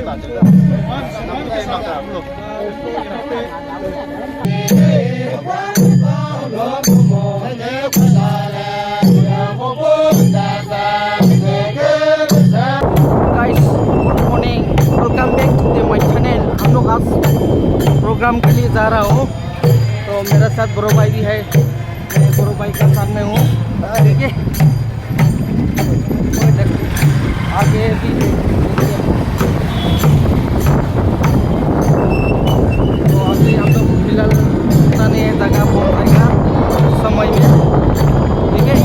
Morning, welcome back to my channel. हम लोग आज प्रोग्राम के लिए जा रहा हूँ, तो मेरे साथ ब्रो भाई भी है। मैं ब्रो भाई का साथ में हूँ, देखिए आगे भी। तो अभी हम लोग फिलहाल पता नहीं है जगह पहुँचाएगा समय में, ठीक है।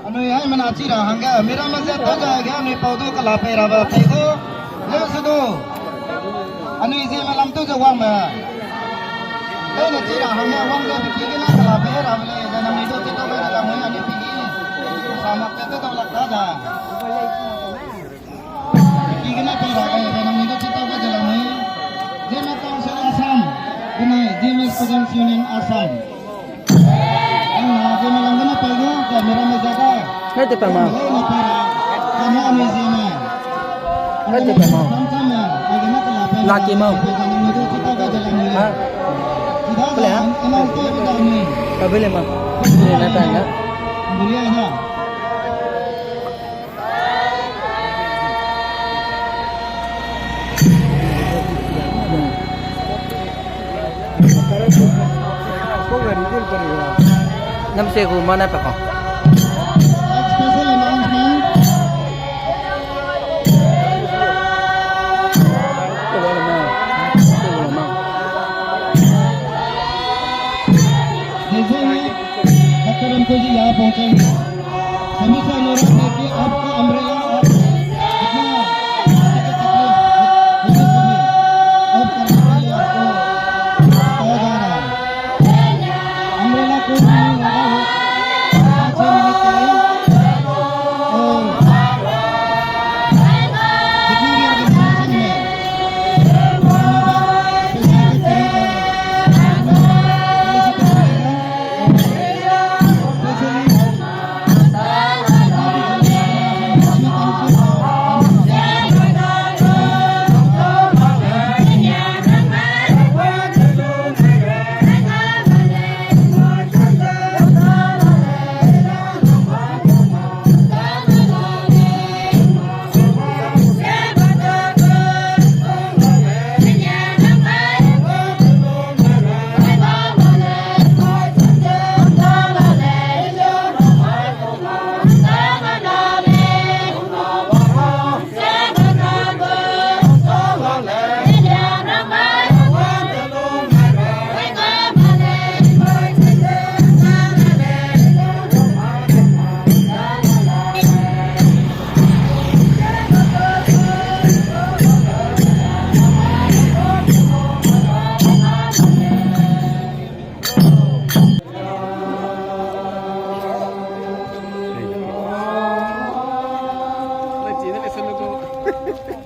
Ano menaci dah hangga mera mazat tak jaga anu paudu kalape raba pego lepas itu anu isi malam tu jawab mah ini cira hangga wang dia pergi kena kalape raba le dan itu kita berjalan anu pergi sama kita tu belak dah pergi kena pergi raba dan itu kita berjalan Jema Council Assam ini Jema Students Union Assam Jema langana pego mera mazat Nggak ada mau. Nggak ada mau. Laki mau. Ah, boleh ya? Tak boleh mau. Boleh nak tanya? Boleh aja. Nam se ko mana pa ko? को जी यहाँ पहुँचेंगे हमें से अनुरोध है कि आपका umbrella और जितना तकलीफ होगी सभी ऑफ करने के लिए आपको बताया जा रहा है। अम्ब्रेला को नहीं लगा हो 5-6 मिनट टाइम और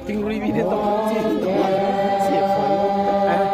जितनी भी ऑर्गेनाइजेशन है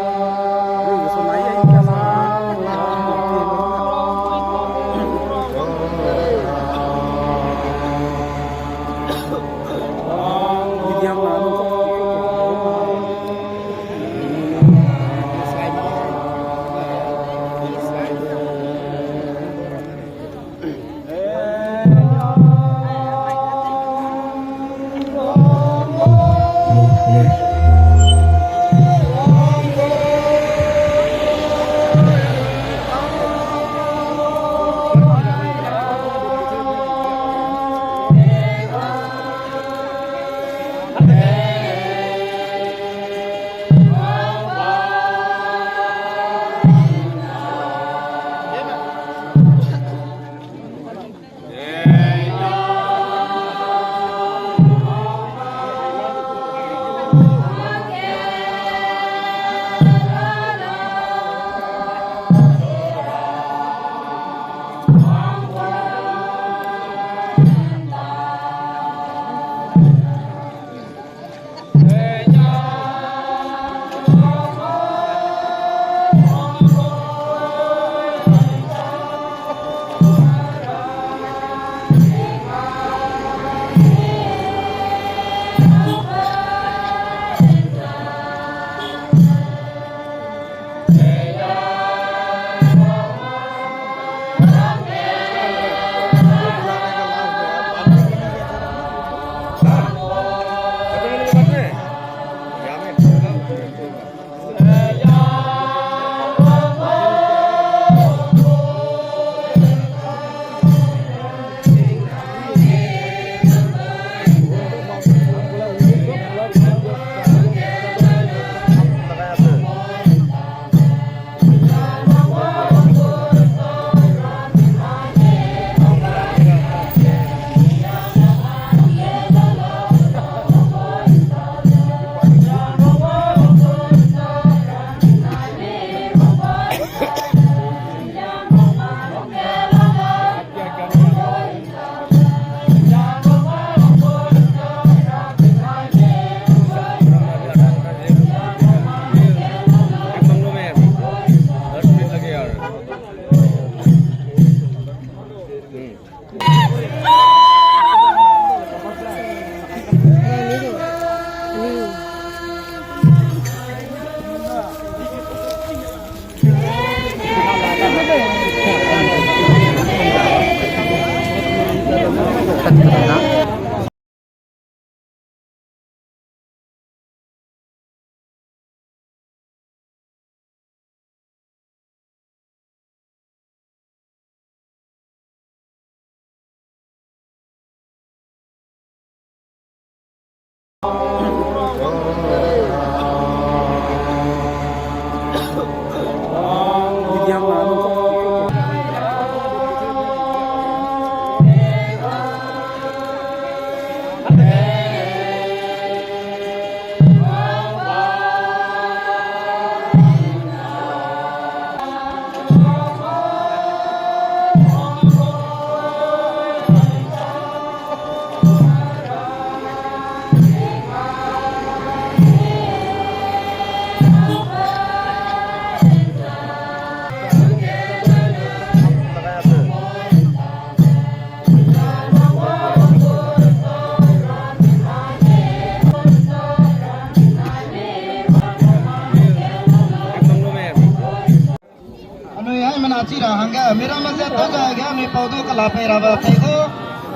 menaci rahangga mera mazat to jayega noi paudo kala peraba taigo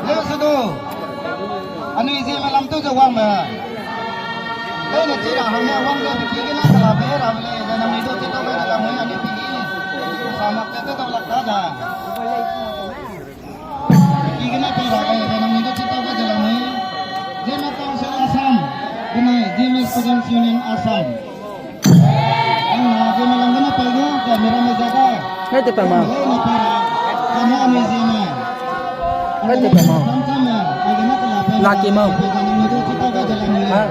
le sudo anu isi malam tu jawang ma ai na ci rahangga wang ga biki na kala peraba le na mi do to ba dalam mai ani biki sama te to lakta da biki na peraba le na mi do to ba dalam mai Jema Council Assam Bunai Jema Students Union Assam Jema langgana pego kamera mejaga Hai tu pemau. Kami anu Jema Hai tu pemau. sama bagaimana kelapa Laki mau. bagaimana itu kita ke dalamnya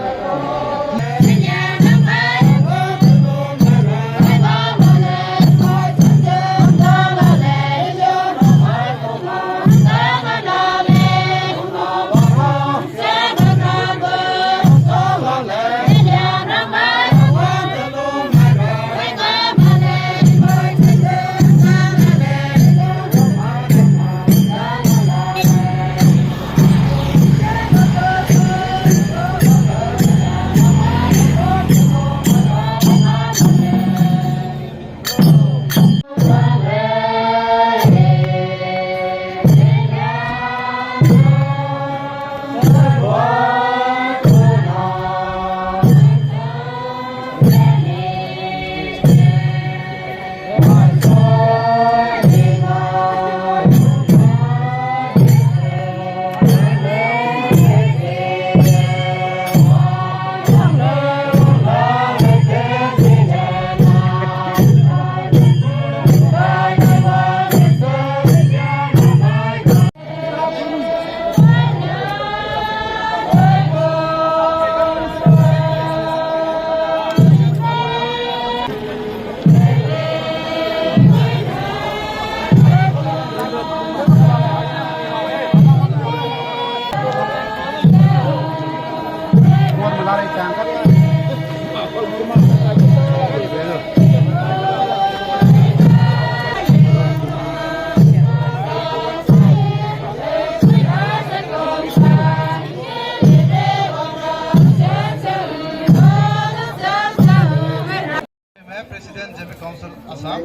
President Jema Council Assam.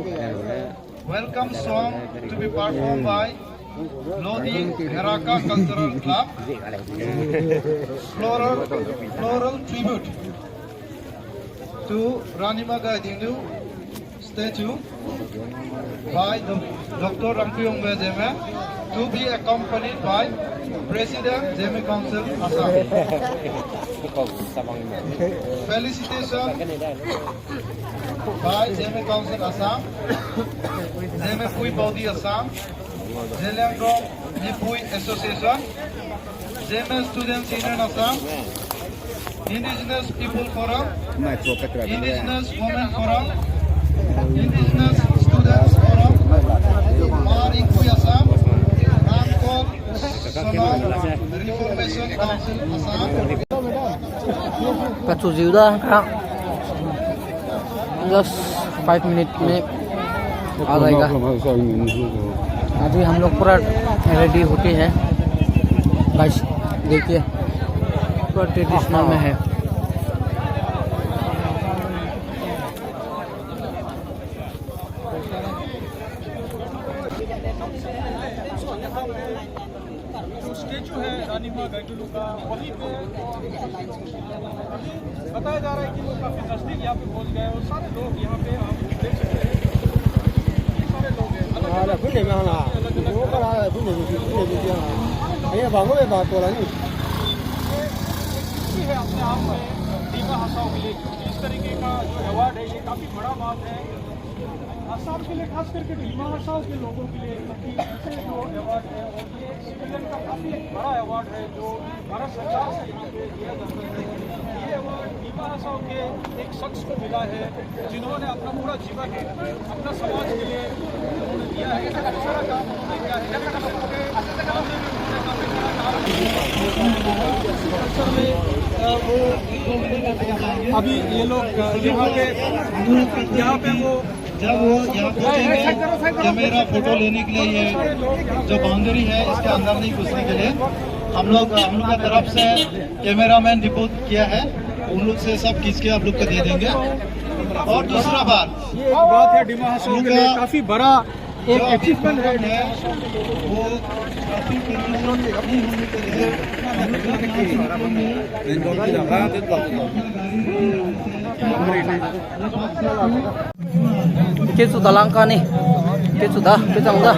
Welcome song to be performed by Lodi Heraka Cultural Club. Floral tribute to Ranima Gaidindu statue by Dr. Ramkuyong Jema to be accompanied by President Jema Council Assam. Felicitation by Jema Council Assam, Jema Pui Baudi Assam, Zeliangdong Nipui Association, Jema Students Union Assam, Indigenous People Forum, Indigenous Women Forum, Indigenous Students Forum, Maringkui Assam, Angkor Sonam Reformation Council Assam. Kacau Zilda kak. Just 5 minute में आ जाएगा। अभी हम लोग पूरा ready होते हैं guys, देखिए पूरा ट्रेडिशनल में है। स्टेचू है रानीमा गाइडुलू का, वहीं पे बताया जा रहा है कि वो काफ़ी नज़दीक यहाँ पे पहुँच गए और सारे लोग यहाँ पे आप देख सकते हैं, ये सारे लोग हैं अलग है अपने आप में दीपा हसाओ के लिए। इस तरीके का जो अवार्ड है ये काफ़ी बड़ा बात है असम के लिए, खास करके डीमा हसाओ के लोगों के लिए, क्योंकि ऐसे जो अवार्ड है और ये सिटीजन का काफ़ी एक बड़ा अवार्ड है जो भारत सरकार से यहाँ पे दिया जाता है। ये अवार्ड डीमा हसाओ के एक शख्स को मिला है जिन्होंने अपना पूरा जीवन अपना समाज के लिए उन्होंने दिया है, काफ़ी सारा काम उन्होंने किया है। अभी ये लोग यहाँ पे वो जब वो यहाँ पहुँचेंगे कैमरा फोटो लेने के लिए, ये जो बाउंड्री है इसके अंदर नहीं घुसने के लिए हम लोग की तरफ से कैमरामैन रिपोर्ट किया है, उन लोग से सब खींच के आप लोग को दे देंगे। और दूसरा बात, ये एक बात है डीमा हसाओ के लिए काफ़ी बड़ा एक अचीवमेंट है वो काफी कंडीशन नहीं होने के लिए Ke sudah langka nih. Ke sudah, kita udah.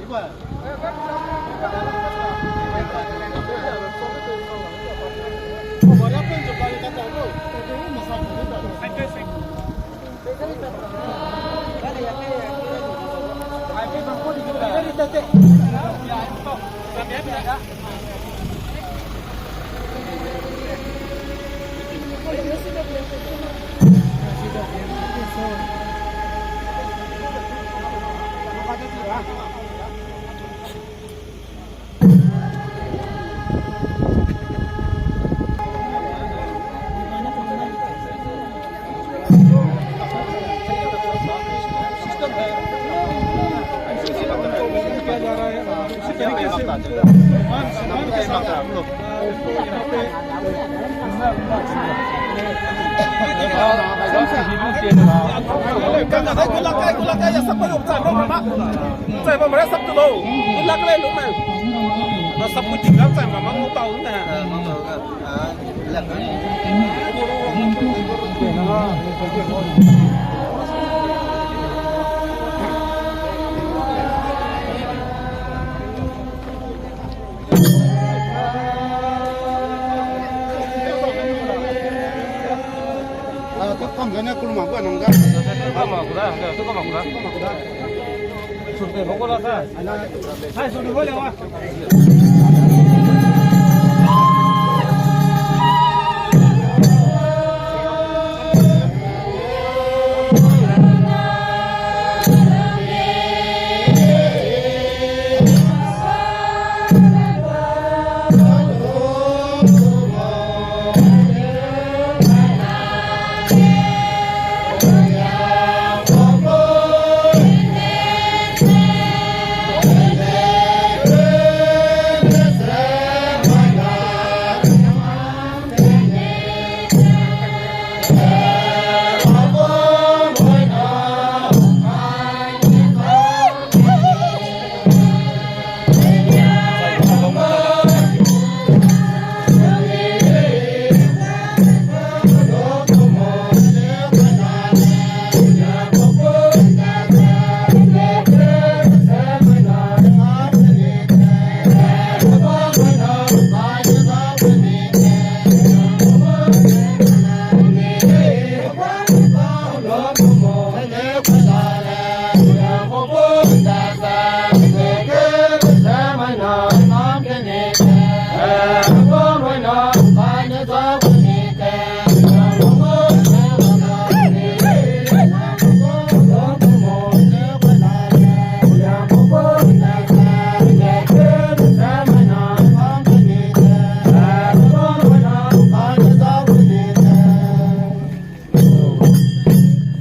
हुआ है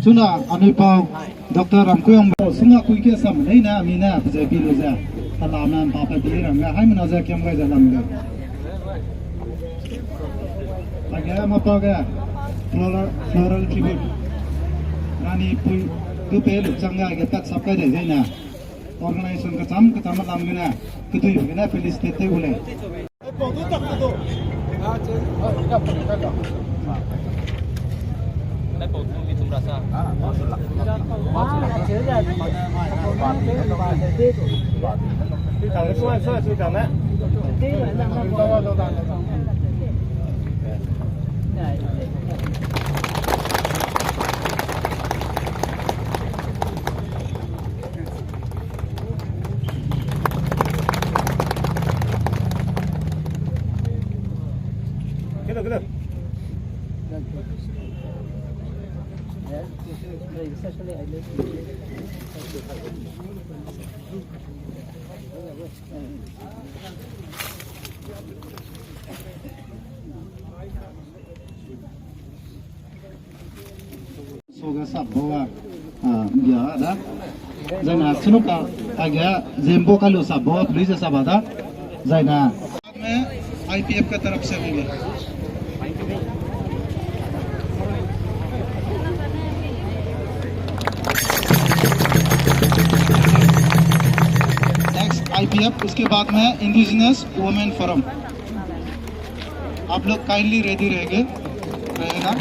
Suna anipau Dr. Ramkuyong sunga kuike sam nei na amina je biloza talaman papa biranga hai manaza kyam ga jalamga aga mapaga floral tribute nani pui tu pel changa ge tak sabka de jaina organization ka cham lamgina kutui gina felicite te bole sabbawa ya ada जाना सुनो का आगे जेम्बो का लो sabbawa police sabada जाना में IPF का तरफ से होंगे नेक्स्ट आईपीएफ उसके बाद में इंडिजिनस वुमेन फोरम आप लोग काइंडली रेडी रहेगा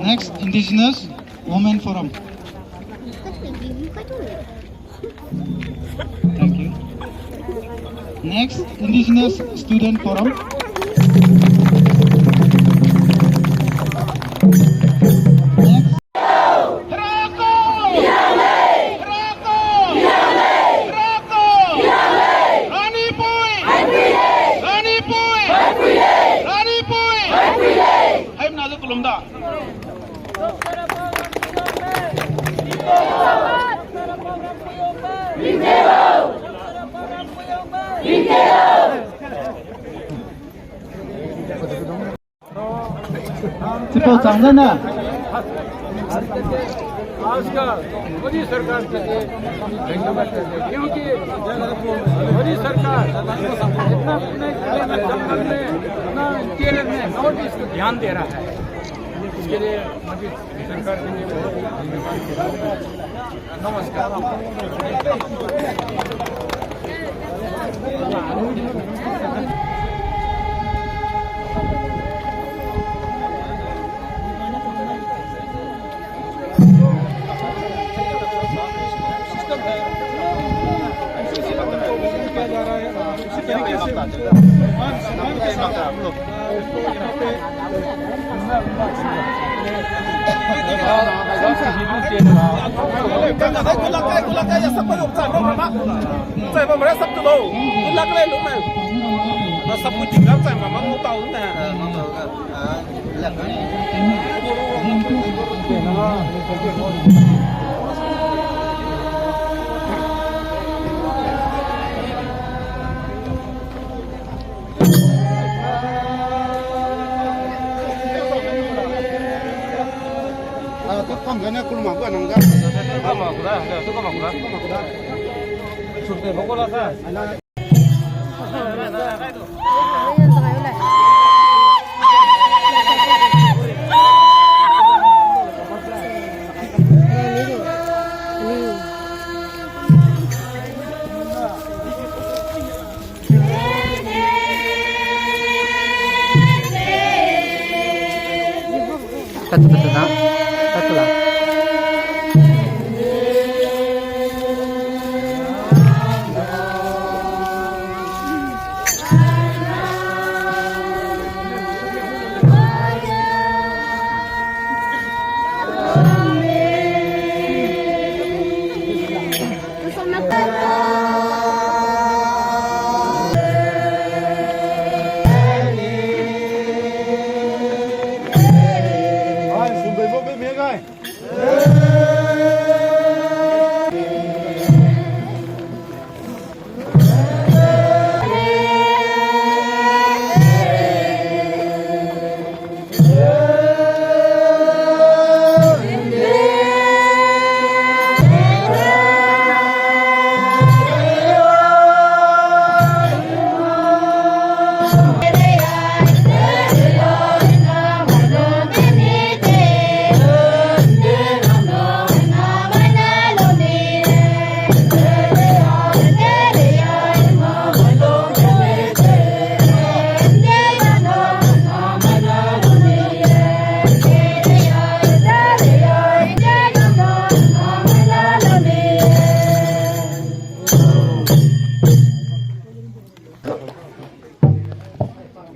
next indigenous women forum thank you next indigenous student forum सिर्फ चांदना आज का मोदी सरकार के लिए धन्यवाद करते हैं क्योंकि मोदी सरकार इतना जंगल में इतना केरल में नॉर्थ ईस्ट को ध्यान दे रहा है इसके लिए मोदी सरकार के लिए बहुत धन्यवाद नमस्कार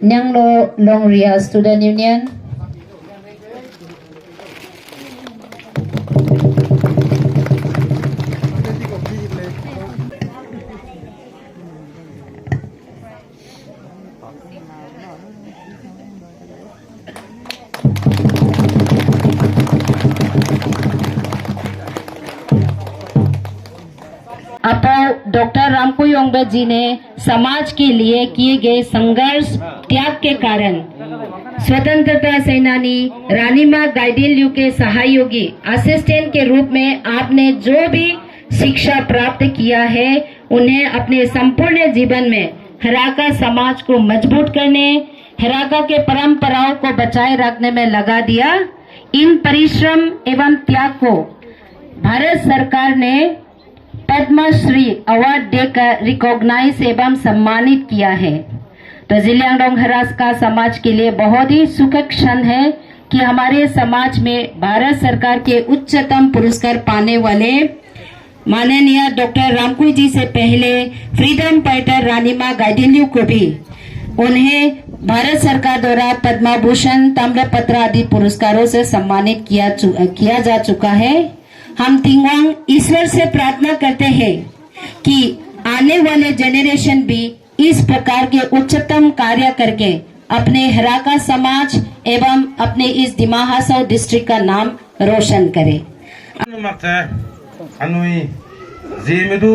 Nyanglo Longria Student Union. अपो डॉक्टर रामकू योंगबे जी ने समाज के लिए किए गए संघर्ष त्याग के कारण स्वतंत्रता सेनानी रानीमा गाइडिनल्यू के सहयोगी असिस्टेंट के रूप में आपने जो भी शिक्षा प्राप्त किया है उन्हें अपने संपूर्ण जीवन में हराका समाज को मजबूत करने, हराका के परंपराओं को बचाए रखने में लगा दिया। इन परिश्रम एवं त्याग को भारत सरकार ने पद्मश्री अवार्ड देकर रिकॉग्नाइज एवं सम्मानित किया है। तो जिलियांगडोंग हराका समाज के लिए बहुत ही सुखद क्षण है कि हमारे समाज में भारत सरकार के उच्चतम पुरस्कार पाने वाले माननीय डॉक्टर रामकुई जी से पहले फ्रीडम फाइटर रानीमा गाइडिनल्यू को भी उन्हें भारत सरकार द्वारा पद्म भूषण, ताम्रपत्र आदि पुरस्कारों से सम्मानित किया जा चुका है। हम तिंगवांग ईश्वर से प्रार्थना करते हैं कि आने वाले जेनरेशन भी इस प्रकार के उच्चतम कार्य करके अपने हराका समाज एवं अपने इस दिमा हासाओ डिस्ट्रिक्ट का नाम रोशन करे। Anui zemedu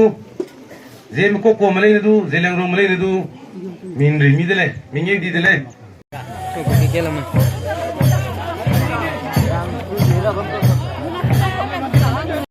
zem ko ko malai du zeleng ro malai du min ri mi dele min ye di dele तो